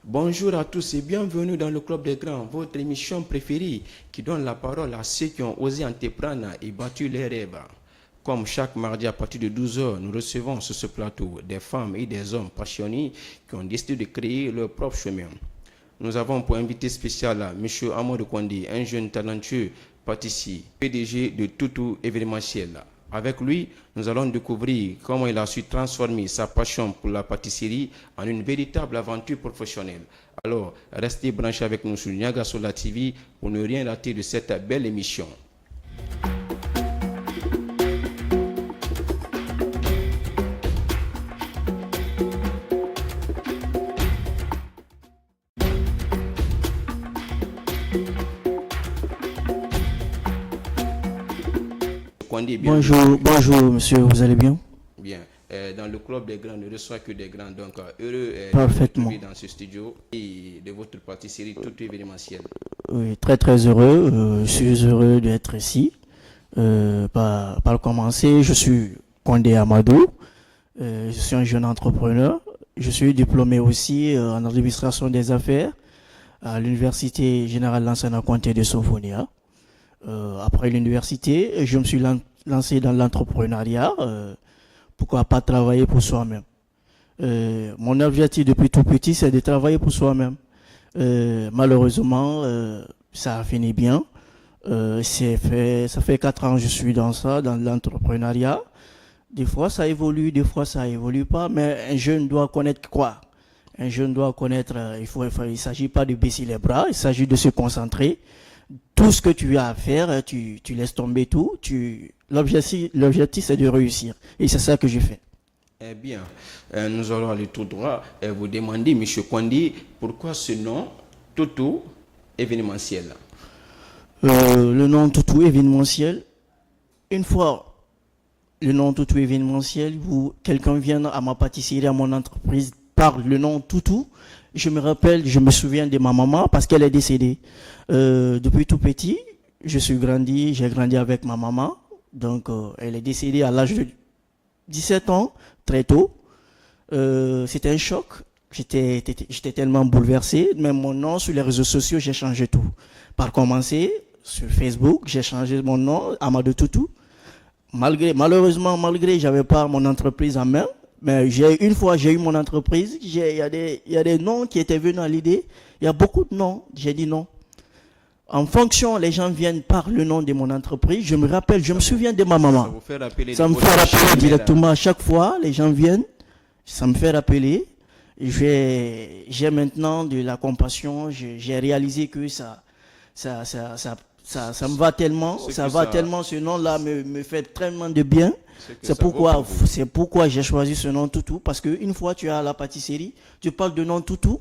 Bonjour à tous et bienvenue dans le Club des Grands, votre émission préférée qui donne la parole à ceux qui ont osé entreprendre et battu les rêves. Comme chaque mardi à partir de 12 heures, nous recevons sur ce plateau des femmes et des hommes passionnés qui ont décidé de créer leur propre chemin. Nous avons pour invité spécial M. Amadou Kwandi, un jeune talentueux pâtissier, PDG de Toutou événementiel. Avec lui, nous allons découvrir comment il a su transformer sa passion pour la pâtisserie en une véritable aventure professionnelle. Alors, restez branchés avec nous sur Niaga Sola TV pour ne rien rater de cette belle émission. Bonjour monsieur, vous allez bien? Bien. Dans le club des grands, ne reçoit que des grands. Donc, heureux de vous retrouver dans ce studio et de votre pâtisserie tout événementielle. Oui, très heureux. Je suis heureux d'être ici. Par commencer, je suis Kwandi Amadou. Je suis un jeune entrepreneur. Je suis diplômé aussi en administration des affaires à l'Université Générale Lansana Conté de Sofonia. Après l'université, je me suis lancé dans l'entrepreneuriat. Pourquoi pas travailler pour soi-même? Mon objectif depuis tout petit, c'est de travailler pour soi-même. Malheureusement, ça a fini bien. Ça fait 4 ans que je suis dans l'entrepreneuriat. Des fois, ça évolue, des fois, ça évolue pas. Mais un jeune doit connaître quoi? Un jeune doit connaître, il ne s'agit pas de baisser les bras, il s'agit de se concentrer. Tout ce que tu as à faire, tu laisses tomber tout. L'objectif, c'est de réussir. Et c'est ça que je fais. Eh bien, nous allons aller tout droit et vous demander, M. Kwandi, pourquoi ce nom Toutou événementiel? Le nom Toutou événementiel, une fois le nom Toutou événementiel, quelqu'un vient à ma pâtisserie, à mon entreprise, parle le nom Toutou, je me souviens de ma maman parce qu'elle est décédée. Depuis tout petit, j'ai grandi avec ma maman. Donc, elle est décédée à l'âge de 17 ans, très tôt. C'était un choc. J'étais tellement bouleversé. Même mon nom sur les réseaux sociaux, j'ai changé tout. Par commencer, sur Facebook, j'ai changé mon nom, Amadou Toutou. Malheureusement, j'avais pas mon entreprise en main. Mais une fois j'ai eu mon entreprise, il y a des noms qui étaient venus à l'idée. Il y a beaucoup de noms. J'ai dit non. En fonction, les gens viennent par le nom de mon entreprise. Je me souviens de ma maman. Ça me fait rappeler directement à chaque fois. Les gens viennent. Ça me fait rappeler. J'ai maintenant de la compassion. J'ai réalisé que ça me va tellement. Tellement. Ce nom-là me fait tellement de bien. C'est pourquoi j'ai choisi ce nom Toutou. Parce qu'une fois tu es à la pâtisserie, tu parles de nom Toutou.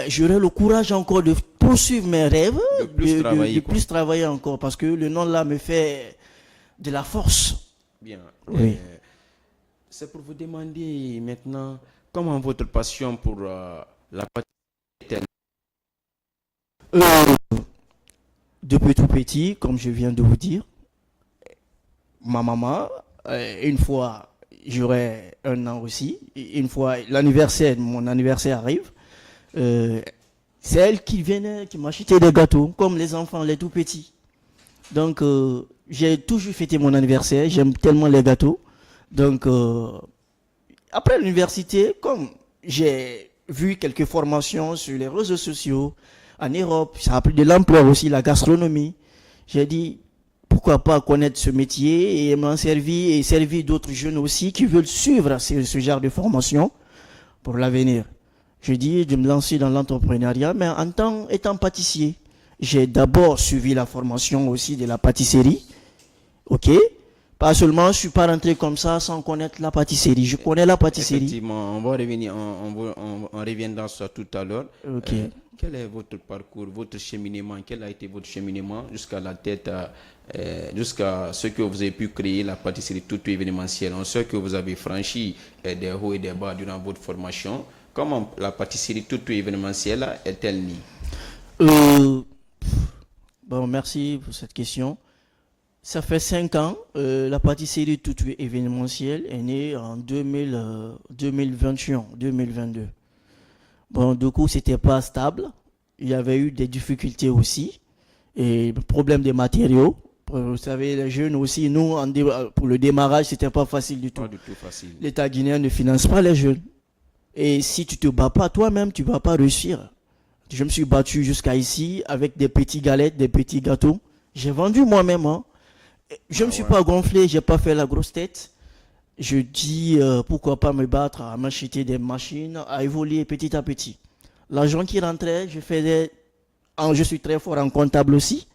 J'aurai le courage encore de poursuivre mes rêves, de plus travailler encore. Parce que le nom là me fait de la force. Bien. Oui. C'est pour vous demander maintenant comment votre passion pour la pâtisserie est-elle? Depuis tout petit, comme je viens de vous dire, ma maman, une fois, j'aurai 1 an aussi. Une fois, mon anniversaire arrive. C'est elle qui m'achetait des gâteaux, comme les enfants, les tout petits. Donc, j'ai toujours fêté mon anniversaire. J'aime tellement les gâteaux. Donc, après l'université, comme j'ai vu quelques formations sur les réseaux sociaux en Europe, ça a pris de l'ampleur aussi, la gastronomie. J'ai dit, pourquoi pas connaître ce métier et m'en servir et servir d'autres jeunes aussi qui veulent suivre ce genre de formation pour l'avenir. Je dis de me lancer dans l'entrepreneuriat, mais étant pâtissier. J'ai d'abord suivi la formation aussi de la pâtisserie. Ok? Pas seulement, je ne suis pas rentré comme ça sans connaître la pâtisserie. Je connais la pâtisserie. Effectivement, on va revenir, on reviendra sur ça tout à l'heure. Ok. Quel est votre parcours, votre cheminement? Quel a été votre cheminement jusqu'à la tête, jusqu'à ce que vous avez pu créer la pâtisserie Toutou événementielle? On sait que vous avez franchi des hauts et des bas durant votre formation. Comment la pâtisserie Toutou événementielle est-elle née? Bon, merci pour cette question. Ça fait 5 ans. La pâtisserie Toutou événementielle est née en 2021, 2022. Bon, du coup, c'était pas stable. Il y avait eu des difficultés aussi. Et problème des matériaux. Vous savez, les jeunes aussi, nous, pour le démarrage, c'était pas facile du tout. Pas du tout facile. L'État guinéen ne finance pas les jeunes. Et si tu te bats pas toi-même, tu vas pas réussir. Je me suis battu jusqu'à ici avec des petits galettes, des petits gâteaux. J'ai vendu moi-même. Hein. Je ne me suis pas gonflé, j'ai pas fait la grosse tête. Je dis pourquoi pas me battre, à m'acheter des machines, à évoluer petit à petit. L'argent qui rentrait, je suis très fort en comptable aussi.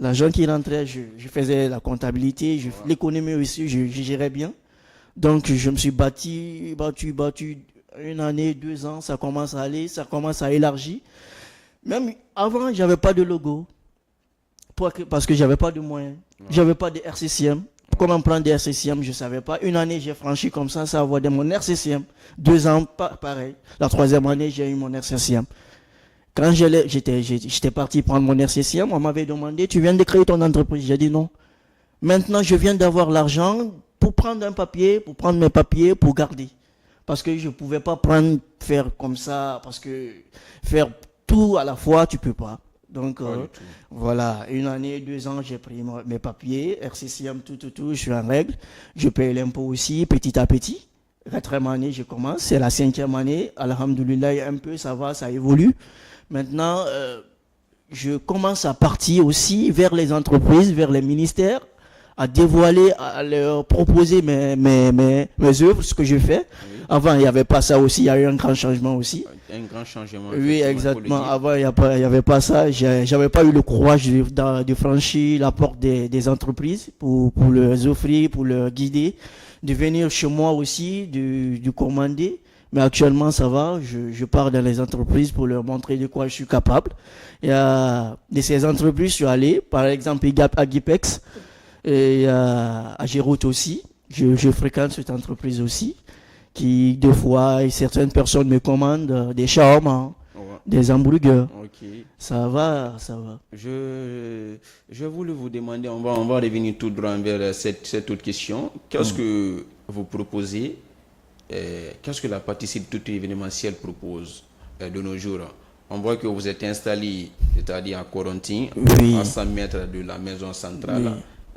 L'argent qui rentrait, je faisais la comptabilité, l'économie aussi, je gérais bien. Donc je me suis battu. Une année, 2 ans, ça commence à aller, ça commence à élargir. Même avant, j'avais pas de logo. Parce que j'avais pas de moyens. J'avais pas de RCCM. Comment prendre des RCCM, je savais pas. Une année, j'ai franchi comme ça avoir mon RCCM. 2 ans, pareil. La 3e année, j'ai eu mon RCCM. Quand j'étais parti prendre mon RCCM, on m'avait demandé, tu viens de créer ton entreprise? J'ai dit non. Maintenant, je viens d'avoir l'argent pour prendre mes papiers, pour garder. Parce que je ne pouvais pas faire comme ça, parce que faire tout à la fois, tu ne peux pas. Donc, voilà, 1 année, 2 ans, j'ai pris mes papiers, RCCM, tout, je suis en règle. Je paye l'impôt aussi, petit à petit. 4e année, je commence. C'est la 5e année. Alhamdoulilah, un peu, ça va, ça évolue. Maintenant, je commence à partir aussi vers les entreprises, vers les ministères, à dévoiler, à leur proposer mes œuvres, ce que je fais. Oui. Avant, il n'y avait pas ça aussi, il y a eu un grand changement aussi. Un grand changement. Oui, exactement. Avant, il n'y avait pas ça. J'avais pas eu le courage de franchir la porte des entreprises pour leur offrir, pour leur guider, de venir chez moi aussi, de commander. Mais actuellement, ça va. Je pars dans les entreprises pour leur montrer de quoi je suis capable. Il y a de ces entreprises, je suis allé, par exemple, à Gipex. Et à Géroute aussi, je fréquente cette entreprise aussi, qui deux fois, certaines personnes me commandent des shawarma, des hamburgers. Okay. Ça va. Je voulais vous demander, on va revenir tout droit vers cette autre question. Qu'est-ce que vous proposez? Qu'est-ce que la pâtisserie tout événementielle propose de nos jours? On voit que vous êtes installé, c'est-à-dire à Corentin, à 100 mètres de la maison centrale. Oui.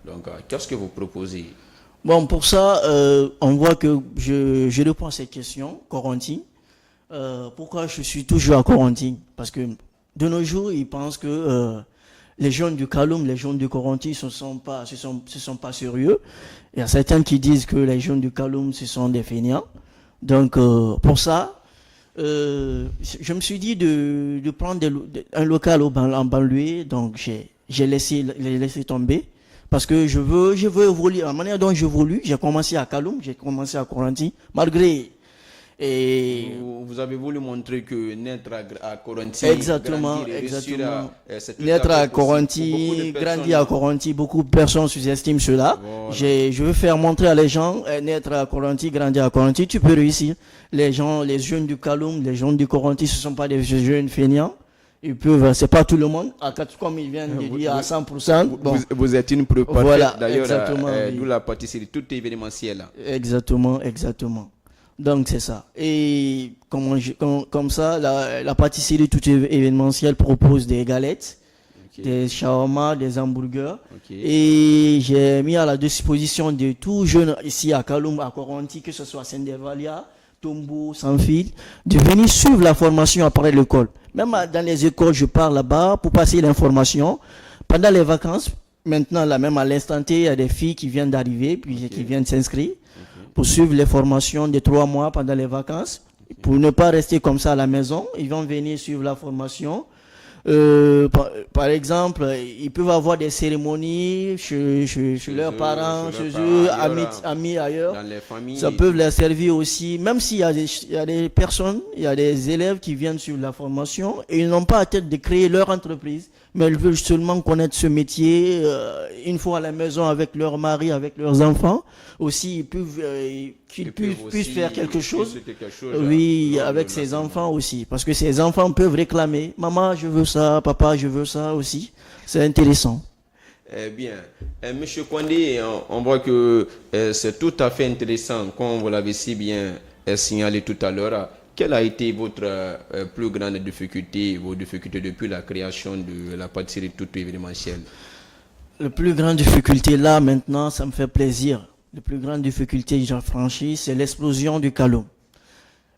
Donc, qu'est-ce que vous proposez? Bon, pour ça, on voit que je réponds à cette question, Corentin. Pourquoi je suis toujours à Corentin? Parce que de nos jours, ils pensent que les jeunes du Kaloum, les jeunes du Corentin, ce sont pas sérieux. Il y a certains qui disent que les jeunes du Kaloum, ce sont des feignants. Donc, pour ça, je me suis dit de prendre un local en banlieue. Donc, j'ai laissé tomber. Parce que je veux évoluer. La manière dont j'évolue, j'ai commencé à Kaloum, j'ai commencé à Corentin, malgré. Et vous avez voulu montrer que naître à Corentin, exactement. Naître à Corentin, grandir à Corentin, beaucoup de personnes sous-estiment cela. Voilà. Je veux faire montrer à les gens, naître à Corentin, grandir à Corentin, tu peux réussir. Les jeunes du Kaloum, les jeunes du Corentin, ce ne sont pas des jeunes feignants. Ils peuvent, c'est pas tout le monde, comme ils viennent de dire, à 100%. Bon. Vous êtes une preuve parfaite, voilà, d'ailleurs, d'où la pâtisserie, tout événementiel. Exactement. Donc c'est ça. Et comme ça, la pâtisserie tout événementielle propose des galettes, des shawarma, des hamburgers. Et j'ai mis à la disposition de tous jeunes ici à Kaloum, à Corentin, que ce soit à Sendevalia, Tombo, Sanfil, de venir suivre la formation après l'école. Même dans les écoles, je pars là-bas pour passer l'information. Pendant les vacances, maintenant, là, même à l'instant T, il y a des filles qui viennent d'arriver, puis qui viennent s'inscrire pour suivre les formations de 3 mois pendant les vacances. Pour ne pas rester comme ça à la maison, ils vont venir suivre la formation. Par exemple, ils peuvent avoir des cérémonies chez leurs parents, chez eux, amis ailleurs. Dans les familles. Ça peut leur servir aussi, même s'il y a des personnes, il y a des élèves qui viennent sur la formation et ils n'ont pas à tête de créer leur entreprise, mais ils veulent seulement connaître ce métier une fois à la maison avec leur mari, avec leurs enfants. Aussi, ils peuvent puissent faire quelque chose. Oui, avec ses enfants aussi. Parce que ces enfants peuvent réclamer. Maman, je veux ça. Papa, je veux ça aussi. C'est intéressant. Bien, Monsieur Kondé, on voit que c'est tout à fait intéressant, comme vous l'avez si bien signalé tout à l'heure. Quelle a été votre plus grande difficulté, vos difficultés depuis la création de la pâtisserie toute événementielle? La plus grande difficulté là, maintenant, ça me fait plaisir. La plus grande difficulté que j'ai franchie, c'est l'explosion du Calom.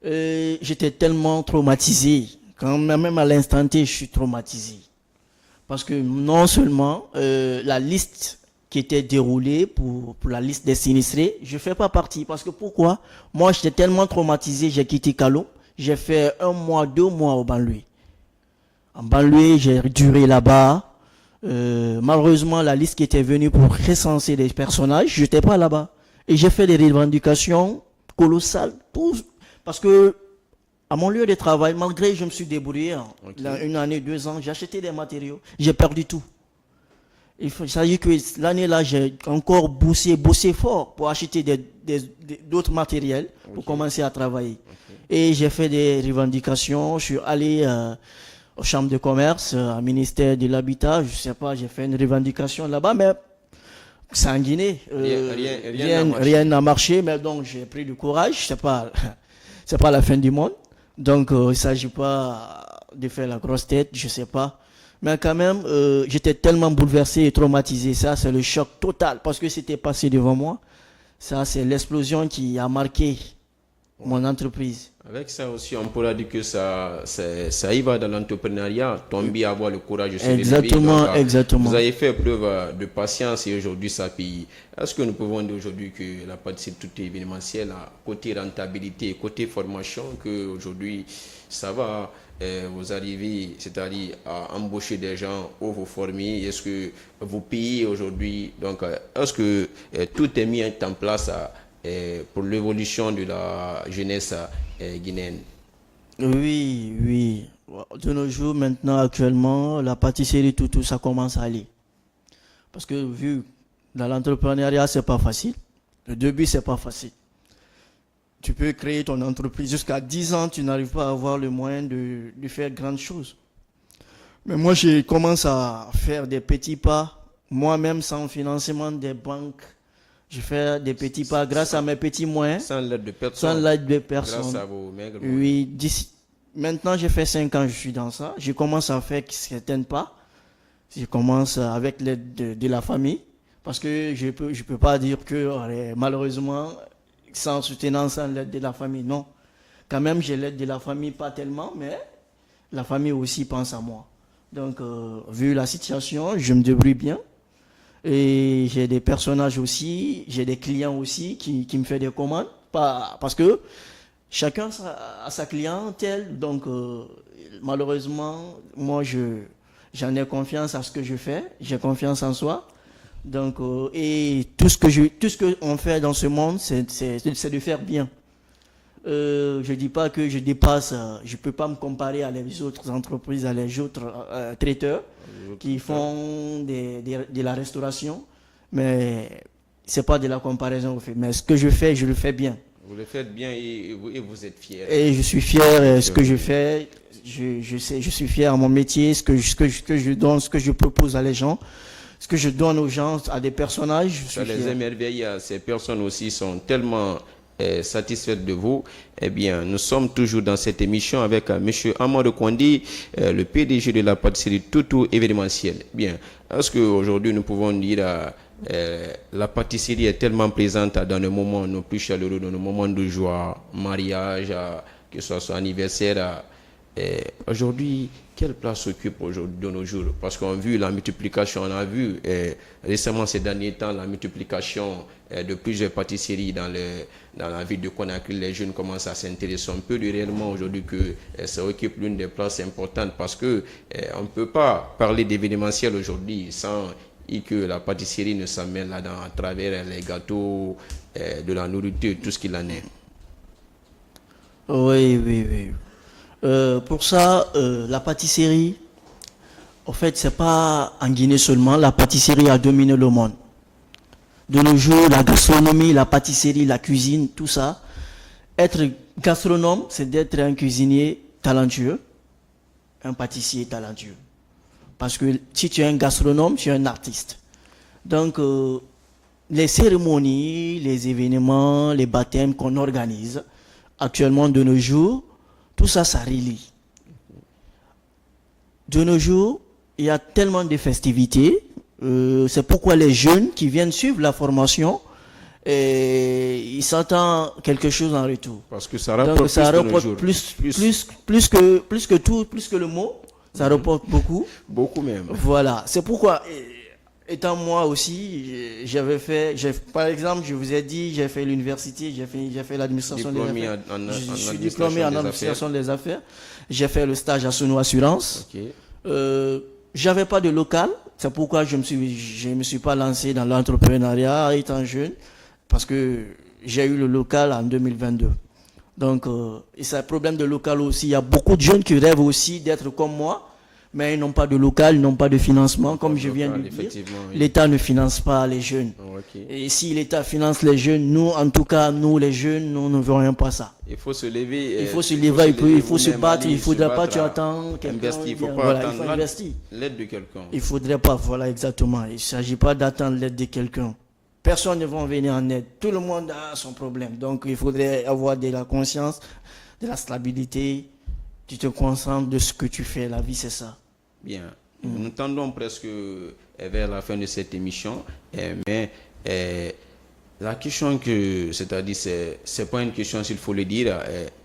J'étais tellement traumatisé. Quand même à l'instant T, je suis traumatisé. Parce que non seulement la liste qui était déroulée pour la liste des sinistrés, je ne fais pas partie. Parce que pourquoi? Moi, j'étais tellement traumatisé, j'ai quitté Calom. J'ai fait 1 mois, 2 mois au banlieue. En banlieue, j'ai duré là-bas. Malheureusement, la liste qui était venue pour recenser les personnages, je n'étais pas là-bas. Et j'ai fait des revendications colossales. Parce que, à mon lieu de travail, malgré que je me suis débrouillé, une année, 2 ans, j'ai acheté des matériaux. J'ai perdu tout. Il s'agit que l'année-là, j'ai encore bossé fort pour acheter d'autres matériels pour commencer à travailler. Et j'ai fait des revendications. Je suis allé aux chambres de commerce, au ministère de l'Habitat, je sais pas, j'ai fait une revendication là-bas, mais sanguiné. Rien n'a marché, mais donc j'ai pris du courage, c'est pas la fin du monde. Donc il ne s'agit pas de faire la grosse tête, je sais pas. Mais quand même, j'étais tellement bouleversé et traumatisé. Ça, c'est le choc total, parce que c'était passé devant moi. Ça, c'est l'explosion qui a marqué mon entreprise. Avec ça aussi, on pourra dire que ça y va dans l'entrepreneuriat, tomber, avoir le courage de se lever. Exactement. Vous avez fait preuve de patience et aujourd'hui ça paye. Est-ce que nous pouvons dire aujourd'hui que la pâtisserie tout événementielle, côté rentabilité, côté formation, qu'aujourd'hui ça va, vous arrivez, c'est-à-dire à embaucher des gens ou vous former, est-ce que vous payez aujourd'hui, donc est-ce que tout est mis en place pour l'évolution de la jeunesse guinéenne? Oui. De nos jours, maintenant, actuellement, la pâtisserie, tout ça commence à aller. Parce que vu dans l'entrepreneuriat, c'est pas facile. Le début, c'est pas facile. Tu peux créer ton entreprise jusqu'à 10 ans, tu n'arrives pas à avoir le moyen de faire grandes choses. Mais moi, je commence à faire des petits pas, moi-même sans financement des banques. Je fais des petits pas grâce à mes petits moyens. Sans l'aide de personne. Grâce à vos maigres moyens. Oui, maintenant j'ai fait 5 ans que je suis dans ça. Je commence à faire certains pas. Je commence avec l'aide de la famille. Parce que je peux pas dire que malheureusement, sans soutenance, sans l'aide de la famille, non. Quand même, j'ai l'aide de la famille, pas tellement, mais la famille aussi pense à moi. Donc, vu la situation, je me débrouille bien. Et j'ai des personnages aussi, j'ai des clients aussi qui me font des commandes. Parce que chacun a sa clientèle. Donc, malheureusement, moi, j'en ai confiance à ce que je fais. J'ai confiance en soi. Donc, et tout ce qu'on fait dans ce monde, c'est de faire bien. Je dis pas que je dépasse, je peux pas me comparer à les autres entreprises, à les autres traiteurs qui font de la restauration, mais c'est pas de la comparaison. Mais ce que je fais, je le fais bien. Vous le faites bien et vous êtes fier. Et je suis fier de ce que je fais. Je suis fier à mon métier, ce que je donne, ce que je propose à les gens, ce que je donne aux gens, à des personnages. Ça les émerveille. Ces personnes aussi sont tellement satisfaites de vous. Eh bien, nous sommes toujours dans cette émission avec M. Amadou Kondé, le PDG de la pâtisserie Toutou événementielle. Bien, est-ce qu'aujourd'hui nous pouvons dire la pâtisserie est tellement présente dans nos moments nos plus chaleureux, dans nos moments de joie, mariage, que ce soit anniversaire. Aujourd'hui, quelle place occupe aujourd'hui de nos jours? Parce qu'on a vu la multiplication, on a vu récemment ces derniers temps la multiplication de plusieurs pâtisseries dans la ville de Conakry. Les jeunes commencent à s'intéresser un peu réellement aujourd'hui que ça occupe l'une des places importantes parce que on ne peut pas parler d'événementiel aujourd'hui sans que la pâtisserie ne s'amène là-dedans à travers les gâteaux, de la nourriture, tout ce qu'il en est. Oui. Pour ça, la pâtisserie, en fait, c'est pas en Guinée seulement. La pâtisserie a dominé le monde. De nos jours, la gastronomie, la pâtisserie, la cuisine, tout ça. Être gastronome, c'est d'être un cuisinier talentueux, un pâtissier talentueux. Parce que si tu es un gastronome, tu es un artiste. Donc, les cérémonies, les événements, les baptêmes qu'on organise actuellement de nos jours, tout ça, ça relie. De nos jours, il y a tellement de festivités. C'est pourquoi les jeunes qui viennent suivre la formation, ils s'attendent quelque chose en retour. Parce que ça rapporte Donc, ça plus de nos rapporte jours. plus que tout, plus que le mot. Ça rapporte beaucoup. Beaucoup même. Voilà. C'est pourquoi, étant moi aussi, par exemple, je vous ai dit, j'ai fait l'université, j'ai fait l'administration des Diplômé affaires. en Je suis administration diplômé en des administration des affaires. J'ai fait le stage à Sono Assurance. Ok. J'avais pas de local, c'est pourquoi je me suis pas lancé dans l'entrepreneuriat étant jeune, parce que j'ai eu le local en 2022. Donc, et c'est un problème de local aussi. Il y a beaucoup de jeunes qui rêvent aussi d'être comme moi, mais ils n'ont pas de local, ils n'ont pas de financement, comme je viens de dire. Oui. L'État ne finance pas les jeunes. Ok. Et si l'État finance les jeunes, nous, en tout cas, nous les jeunes, nous ne verrons pas ça. Il faut se lever. Il faut se lever, il faut se vous-même, battre, aller il ne faudra se pas battre, tu attends quelqu'un. investir, il faut vient. pas Voilà, il attendre faut investir. l'aide de quelqu'un. Il ne faudrait pas, voilà exactement. Il ne s'agit pas d'attendre l'aide de quelqu'un. Personne ne va venir en aide. Tout le monde a son problème. Donc il faudrait avoir de la conscience, de la stabilité. Tu te concentres de ce que tu fais. La vie, c'est ça. Bien. Nous tendons presque vers la fin de cette émission, mais la question c'est-à-dire, c'est pas une question s'il faut le dire,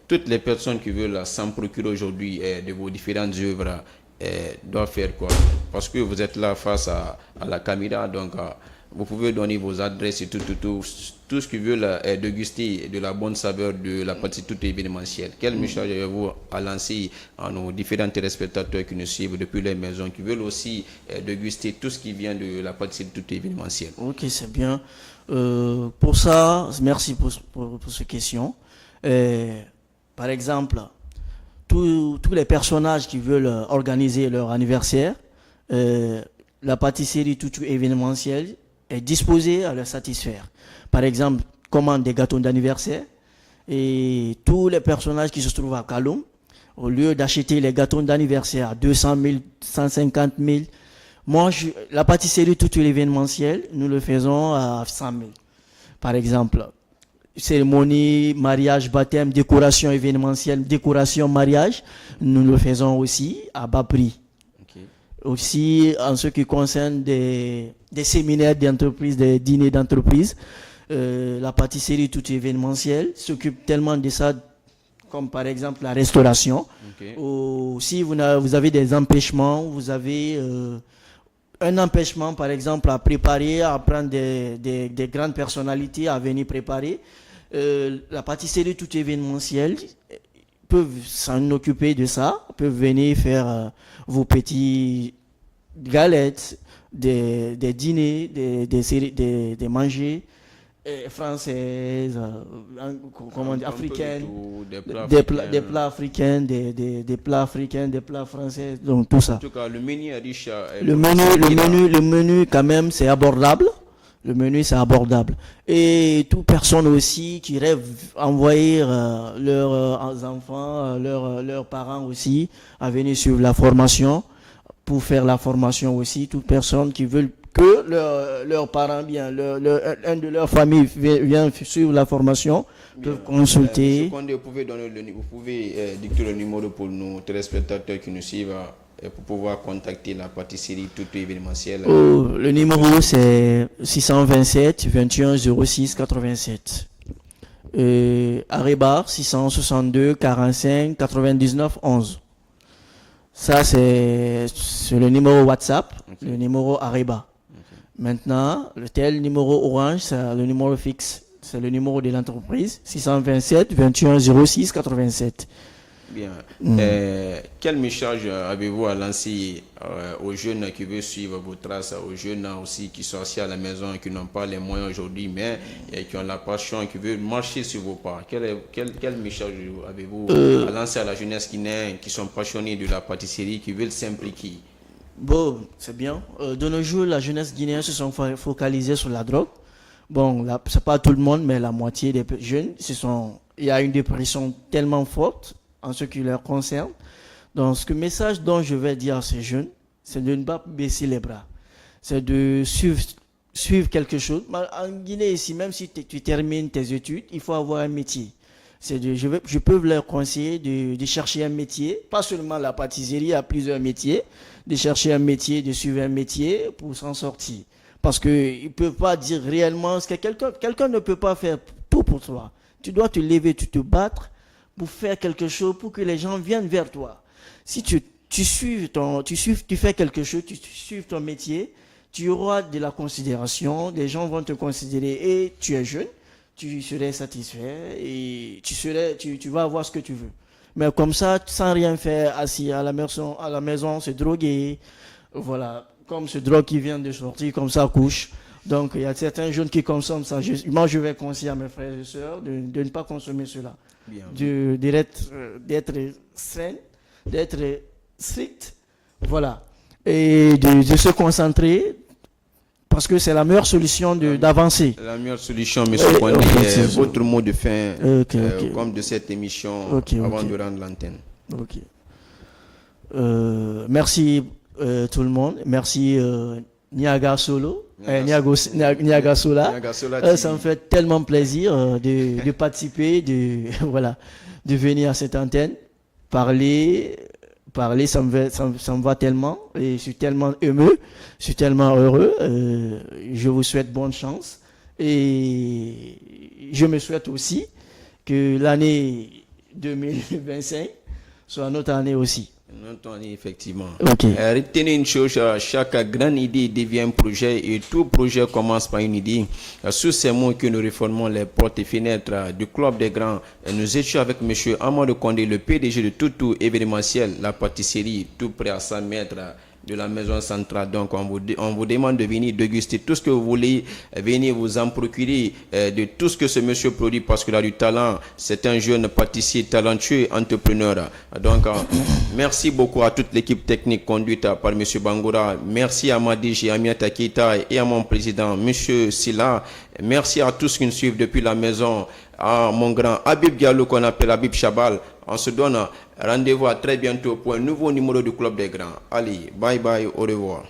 toutes les personnes qui veulent s'en procurer aujourd'hui de vos différentes œuvres doivent faire quoi? Parce que vous êtes là face à la caméra, donc vous pouvez donner vos adresses et tout ce qui veulent déguster de la bonne saveur de la pâtisserie tout événementielle. Quel message avez-vous à lancer à nos différents téléspectateurs qui nous suivent depuis les maisons, qui veulent aussi déguster tout ce qui vient de la pâtisserie tout événementielle? Ok, c'est bien. Pour ça, merci pour cette question. Par exemple, tous les personnages qui veulent organiser leur anniversaire, la pâtisserie tout événementielle est disposée à leur satisfaire. Par exemple, commande des gâteaux d'anniversaire et tous les personnages qui se trouvent à Kaloum, au lieu d'acheter les gâteaux d'anniversaire à 200 000, 150 000, la pâtisserie tout l'événementiel, nous le faisons à 100 000. Par exemple, cérémonie, mariage, baptême, décoration événementielle, décoration, mariage, nous le faisons aussi à bas prix. Aussi, en ce qui concerne des séminaires d'entreprise, des dîners d'entreprise, la pâtisserie tout événementielle s'occupe tellement de ça, comme par exemple la restauration. Ou si vous avez des empêchements, vous avez un empêchement par exemple à préparer, à prendre des grandes personnalités à venir préparer, la pâtisserie tout événementielle peuvent s'en occuper de ça, peuvent venir faire vos petits galettes, des dîners, des mangers françaises, africaines, des plats africains, des plats africains, des plats français, donc tout ça. En tout cas, le menu est riche. Le menu quand même, c'est abordable. Le menu, c'est abordable. Et toute personne aussi qui rêve envoyer leurs enfants, leurs parents aussi à venir suivre la formation, pour faire la formation aussi. Toute personne qui veut que leurs parents, un de leurs familles vienne suivre la formation, peuvent consulter. Vous pouvez dicter le numéro pour nos téléspectateurs qui nous suivent. Pour pouvoir contacter la pâtisserie tout événementielle. Le numéro c'est 627 21 06 87. Arebar 662 45 99 11. Ça c'est le numéro WhatsApp, le numéro Arebar. Maintenant, tel numéro orange, c'est le numéro fixe, c'est le numéro de l'entreprise 627 21 06 87. Bien. Quel message avez-vous à lancer aux jeunes qui veulent suivre vos traces, aux jeunes aussi qui sont assis à la maison et qui n'ont pas les moyens aujourd'hui, mais qui ont la passion et qui veulent marcher sur vos pas? Quel message avez-vous à lancer à la jeunesse qui sont passionnés de la pâtisserie, qui veulent s'impliquer? Bon, c'est bien. De nos jours, la jeunesse guinéenne se sont focalisés sur la drogue. Bon, c'est pas tout le monde, mais la moitié des jeunes, il y a une dépression tellement forte en ce qui leur concerne. Donc, ce message dont je vais dire à ces jeunes, c'est de ne pas baisser les bras. C'est de suivre suivre quelque chose. En Guinée, ici, même si tu termines tes études, il faut avoir un métier. Je peux leur conseiller de chercher un métier, pas seulement la pâtisserie, il y a plusieurs métiers, de chercher un métier, de suivre un métier pour s'en sortir. Parce qu'ils ne peuvent pas dire réellement ce que quelqu'un ne peut pas faire tout pour toi. Tu dois te lever, tu te battre pour faire quelque chose, pour que les gens viennent vers toi. Si tu fais quelque chose, tu suives ton métier, tu auras de la considération, les gens vont te considérer et tu es jeune, tu serais satisfait et tu vas avoir ce que tu veux. Mais comme ça, sans rien faire, assis à la maison, se droguer, voilà, comme ce drogue qui vient de sortir, comme ça, couche. Donc, il y a certains jeunes qui consomment ça. Moi, je vais conseiller à mes frères et sœurs de ne pas consommer cela. D'être sain, d'être strict, voilà. Et de se concentrer, parce que c'est la meilleure solution d'avancer. La meilleure solution, M. Kouani, votre mot de fin, comme de cette émission, avant de rendre l'antenne. Ok. Merci tout le monde. Merci Niaga Solo. Niaga Sola. Ça me fait tellement plaisir de participer, de venir à cette antenne, parler, ça me va tellement, et je suis tellement ému, je suis tellement heureux. Je vous souhaite bonne chance, et je me souhaite aussi que l'année 2025 soit notre année aussi. Notre année, effectivement. Okay. Retenez une chose, chaque grande idée devient un projet, et tout projet commence par une idée. Sous ces mots que nous réformons les portes et fenêtres du Club des Grands, nous étions avec M. Amadou Kondé, le PDG de Toutou événementiel, la pâtisserie, tout près à 100 mètres de la maison centrale. Donc on vous demande de venir déguster tout ce que vous voulez, venir vous en procurer de tout ce que ce monsieur produit, parce qu'il a du talent. C'est un jeune pâtissier talentueux, entrepreneur. Donc merci beaucoup à toute l'équipe technique conduite par monsieur Bangoura. Merci à ma DG Aminata Keita et à mon président monsieur Silla. Merci à tous qui nous suivent depuis la maison, à mon grand Habib Diallo qu'on appelle Habib Chabal. On se donne rendez-vous à très bientôt pour un nouveau numéro du Club des Grands. Allez, bye bye, au revoir.